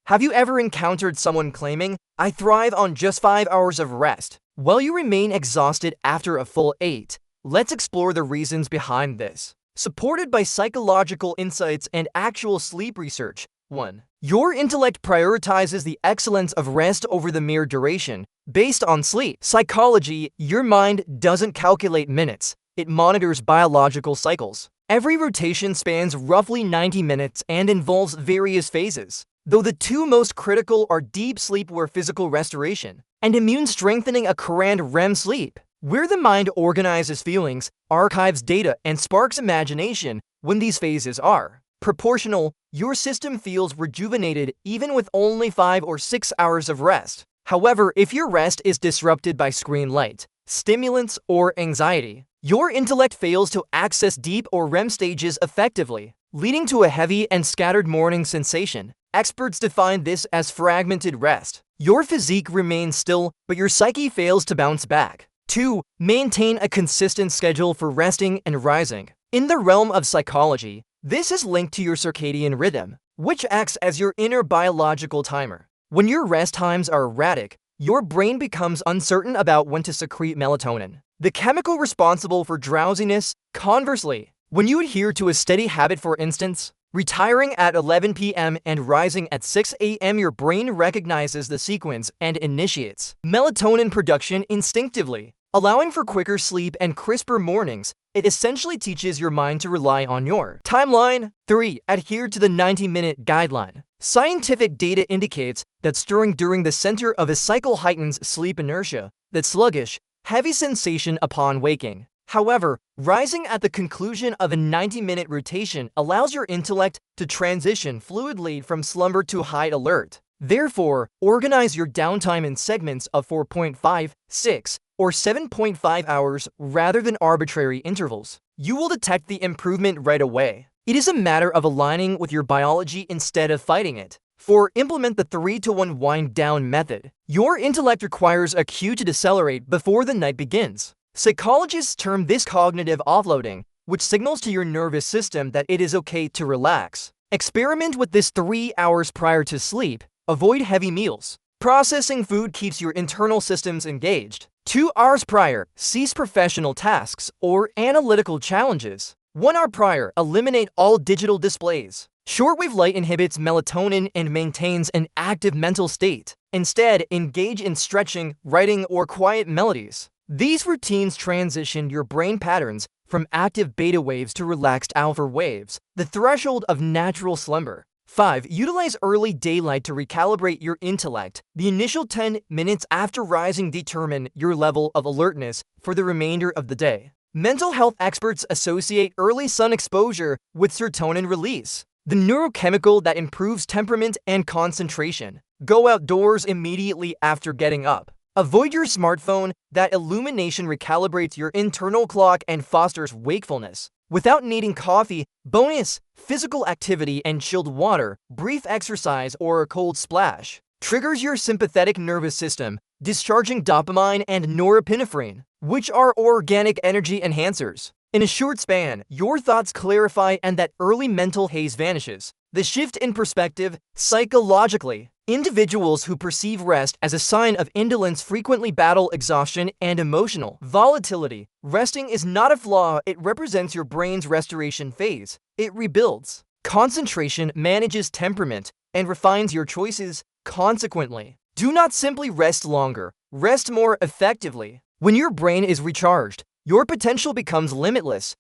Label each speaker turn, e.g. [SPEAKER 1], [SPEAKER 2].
[SPEAKER 1] Have you ever encountered someone claiming, "I thrive on just 5 hours of rest," while you remain exhausted after a full 8? Let's explore the reasons behind this. Supported by psychological insights and actual sleep research. 1. Your intellect prioritizes the excellence of rest over the mere duration. Based on sleep psychology, your mind doesn't calculate minutes, it monitors biological cycles. Every rotation spans roughly 90 minutes and involves various phases, though the two most critical are deep sleep, where physical restoration, and immune strengthening occur, and REM sleep, where the mind organizes feelings, archives data, and sparks imagination. When these phases are proportional, your system feels rejuvenated even with only 5 or 6 hours of rest. However, if your rest is disrupted by screen light, stimulants, or anxiety, your intellect fails to access deep or REM stages effectively, leading to a heavy and scattered morning sensation. Experts define this as fragmented rest. Your physique remains still, but your psyche fails to bounce back. 2. Maintain a consistent schedule for resting and rising. In the realm of psychology, this is linked to your circadian rhythm, which acts as your inner biological timer. When your rest times are erratic, your brain becomes uncertain about when to secrete melatonin, the chemical responsible for drowsiness. Conversely, when you adhere to a steady habit, for instance, retiring at 11 p.m. and rising at 6 a.m., your brain recognizes the sequence and initiates melatonin production instinctively, allowing for quicker sleep and crisper mornings. It essentially teaches your mind to rely on your timeline. 3. Adhere to the 90-minute guideline. Scientific data indicates that stirring during the center of a cycle heightens sleep inertia, that sluggish, heavy sensation upon waking. However, rising at the conclusion of a 90-minute rotation allows your intellect to transition fluidly from slumber to high alert. Therefore, organize your downtime in segments of 4.5, 6, or 7.5 hours rather than arbitrary intervals. You will detect the improvement right away. It is a matter of aligning with your biology instead of fighting it. 4. Implement the 3-to-1 wind-down method. Your intellect requires a cue to decelerate before the night begins. Psychologists term this cognitive offloading, which signals to your nervous system that it is okay to relax. Experiment with this 3 hours prior to sleep. Avoid heavy meals. Processing food keeps your internal systems engaged. 2 hours prior, cease professional tasks or analytical challenges. 1 hour prior, eliminate all digital displays. Shortwave light inhibits melatonin and maintains an active mental state. Instead, engage in stretching, writing, or quiet melodies. These routines transition your brain patterns from active beta waves to relaxed alpha waves, the threshold of natural slumber. 5. Utilize early daylight to recalibrate your intellect. The initial 10 minutes after rising determine your level of alertness for the remainder of the day. Mental health experts associate early sun exposure with serotonin release, the neurochemical that improves temperament and concentration. Go outdoors immediately after getting up. Avoid your smartphone. That illumination recalibrates your internal clock and fosters wakefulness. Without needing coffee, bonus, physical activity and chilled water, brief exercise, or a cold splash triggers your sympathetic nervous system, discharging dopamine and norepinephrine, which are organic energy enhancers. In a short span, your thoughts clarify and that early mental haze vanishes. The shift in perspective. Psychologically, individuals who perceive rest as a sign of indolence frequently battle exhaustion and emotional volatility. Resting is not a flaw, it represents your brain's restoration phase. It rebuilds concentration, manages temperament, and refines your choices. Consequently, do not simply rest longer, rest more effectively. When your brain is recharged, your potential becomes limitless.